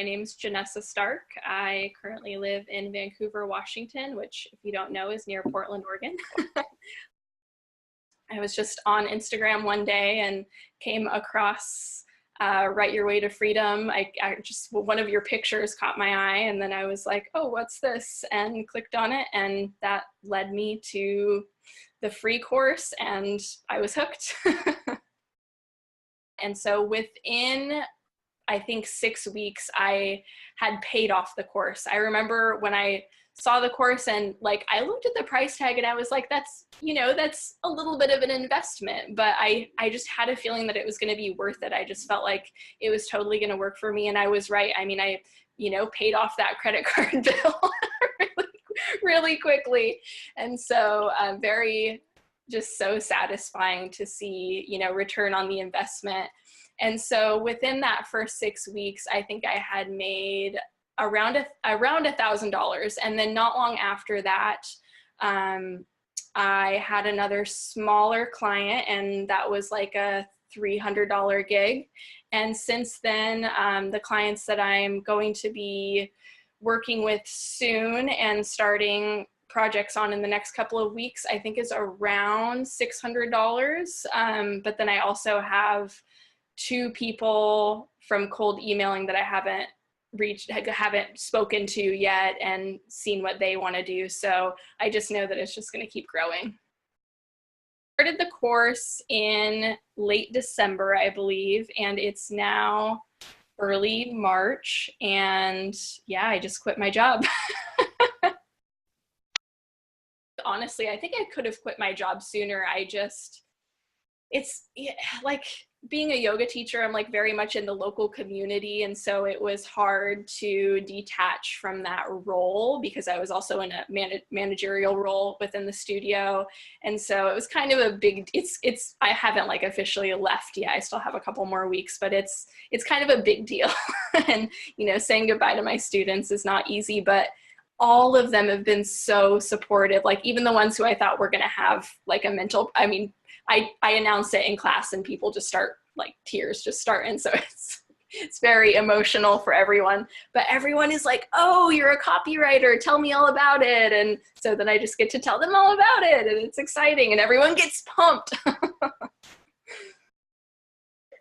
My name is Jenessa Stark. I currently live in Vancouver, Washington, which, if you don't know, is near Portland, Oregon. I was just on Instagram one day and came across Write Your Way to Freedom. I just, one of your pictures caught my eye, and then I was like, oh, what's this? And clicked on it, and that led me to the free course, and I was hooked. And so within, I think, 6 weeks, I had paid off the course. I remember when I saw the course and like, I looked at the price tag and I was like, that's, you know, that's a little bit of an investment, but I just had a feeling that it was going to be worth it. I just felt like it was totally going to work for me. And I was right. I mean, I, you know, paid off that credit card bill really quickly. And so very, just so satisfying to see, you know, return on the investment. And so within that first 6 weeks, I think I had made around $1,000. And then not long after that, I had another smaller client, and that was like a $300 gig. And since then, the clients that I'm going to be working with soon and starting projects on in the next couple of weeks, I think is around $600. But then I also have 2 people from cold emailing that I haven't spoken to yet and seen what they want to do. So I just know that it's just going to keep growing. I started the course in late December, I believe, and it's now early March. And yeah, I just quit my job. Honestly, I think I could have quit my job sooner. It's like being a yoga teacher, I'm like very much in the local community. And so it was hard to detach from that role because I was also in a managerial role within the studio. And so it was kind of a big, I haven't like officially left yet. I still have a couple more weeks, but it's kind of a big deal. And, you know, saying goodbye to my students is not easy, but all of them have been so supportive. Like even the ones who I thought were going to have like a mental, I mean, I announce it in class and people just start, like tears just start. And so it's very emotional for everyone, but everyone is like, oh, you're a copywriter, tell me all about it. And so then I just get to tell them all about it, and it's exciting and everyone gets pumped.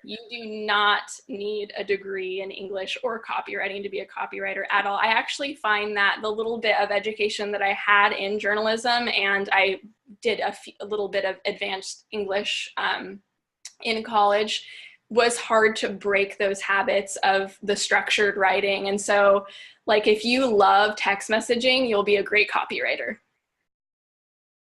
You do not need a degree in English or copywriting to be a copywriter at all. I actually find that the little bit of education that I had in journalism, and I did a little bit of advanced English in college, was hard to break those habits of the structured writing. And so like if you love text messaging, you'll be a great copywriter.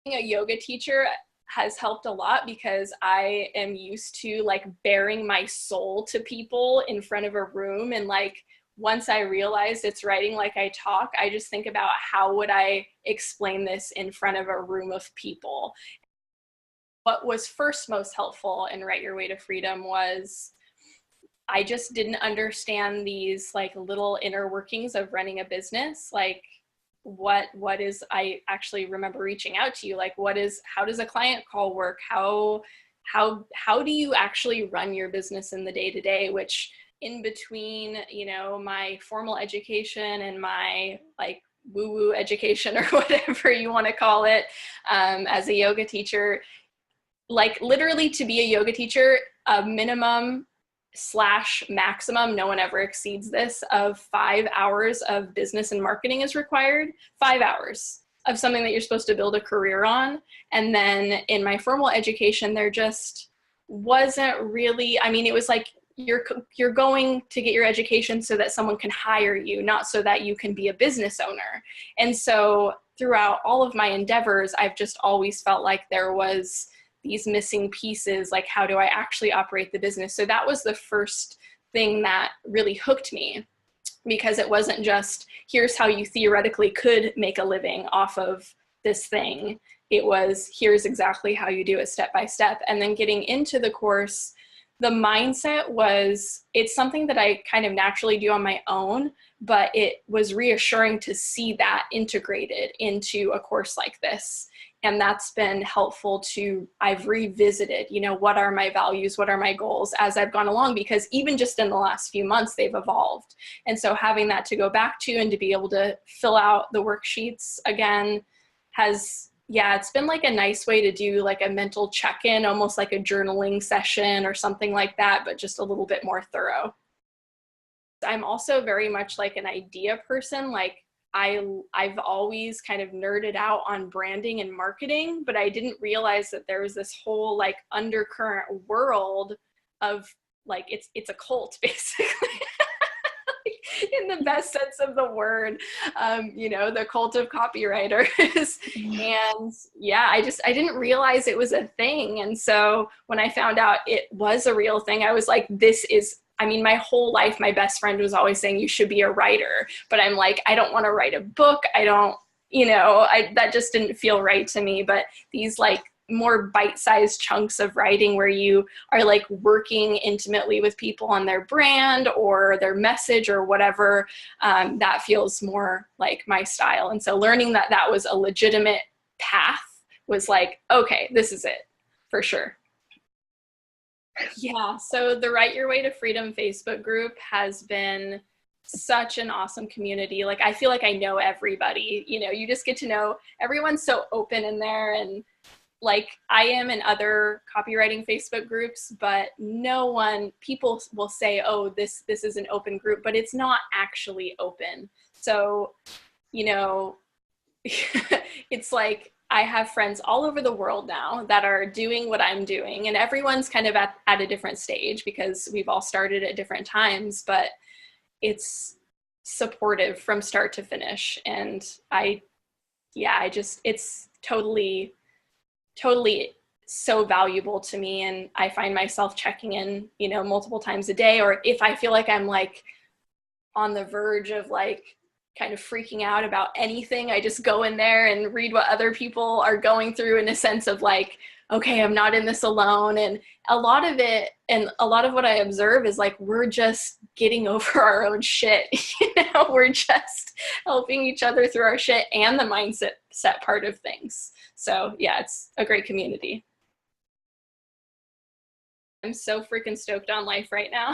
Being a yoga teacher has helped a lot because I am used to like bearing my soul to people in front of a room. And like, once I realized it's writing like I talk, I just think about how would I explain this in front of a room of people. What was first most helpful in Write Your Way to Freedom was I just didn't understand these like little inner workings of running a business. Like what is, I actually remember reaching out to you, like how does a client call work? How do you actually run your business in the day-to-day, which in between, you know, my formal education and my like woo-woo education or whatever you want to call it, as a yoga teacher, like literally to be a yoga teacher, a minimum / maximum, no one ever exceeds this, of 5 hours of business and marketing is required. 5 hours of something that you're supposed to build a career on. And then in my formal education, there just wasn't really, I mean, it was like you're going to get your education so that someone can hire you, not so that you can be a business owner. And so throughout all of my endeavors, I've just always felt like there was these missing pieces, like how do I actually operate the business? So that was the first thing that really hooked me, because it wasn't just here's how you theoretically could make a living off of this thing. It was here's exactly how you do it step by step. And then getting into the course, the mindset was it's something that I kind of naturally do on my own, but it was reassuring to see that integrated into a course like this. And that's been helpful to, I've revisited, you know, what are my values, what are my goals as I've gone along, because even just in the last few months, they've evolved. And so having that to go back to and to be able to fill out the worksheets again has, yeah, it's been like a nice way to do like a mental check-in, almost like a journaling session or something like that, but just a little bit more thorough. I'm also very much like an idea person. Like I've always kind of nerded out on branding and marketing, but I didn't realize that there was this whole like undercurrent world of like, it's a cult basically. In the best sense of the word, you know, the cult of copywriters. And yeah, I didn't realize it was a thing. And so when I found out it was a real thing, I was like, this is, I mean, my whole life, my best friend was always saying you should be a writer, but I'm like, I don't want to write a book. I don't, you know, that just didn't feel right to me. But these like more bite-sized chunks of writing where you are like working intimately with people on their brand or their message or whatever, that feels more like my style. And so learning that that was a legitimate path was like, okay, this is it for sure. Yeah, so the Write Your Way to Freedom Facebook group has been such an awesome community. Like I feel like I know everybody, you know, you just get to know everyone's so open in there. And like I am in other copywriting Facebook groups, but no one, people will say, oh, this is an open group, but it's not actually open. So, you know, it's like I have friends all over the world now that are doing what I'm doing, and everyone's kind of at a different stage because we've all started at different times, but it's supportive from start to finish. And it's totally so valuable to me. And I find myself checking in, you know, multiple times a day, or if I feel like I'm like on the verge of like kind of freaking out about anything, I just go in there and read what other people are going through in a sense of like, okay, I'm not in this alone. And a lot of it, and a lot of what I observe is like, we're just getting over our own shit. You know, we're just helping each other through our shit and the mindset part of things. So yeah, it's a great community. I'm so freaking stoked on life right now.